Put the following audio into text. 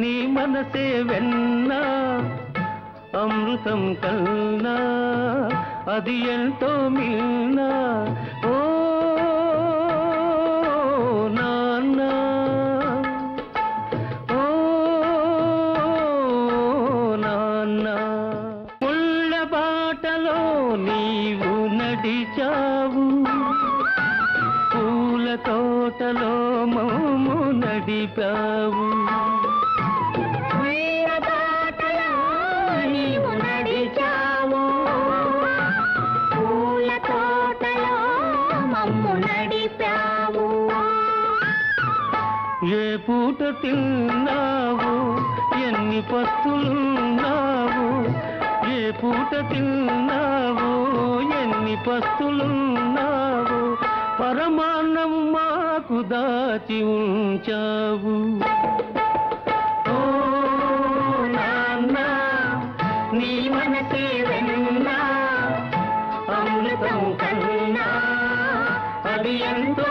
నీ మనసే వెన్నా అమృతం కన్నా అది ఎంతో మిన్నా ఓ నాన్న ఓ నాన్న ముళ్ళ బాటలో నీవు నడిచావు పూల తోటలో మమ్ము నడిపావు ఏ పూట తిన్నావు ఎన్ని పస్తులున్నావు ఏ పూట తిన్నావు ఎన్ని పస్తులున్నావు పరమాన్నం మాకు దాచి ఉంచావు ఓ నాన్న నీ మనసే వెన్నా అమృతం కన్నా అది ఎంతో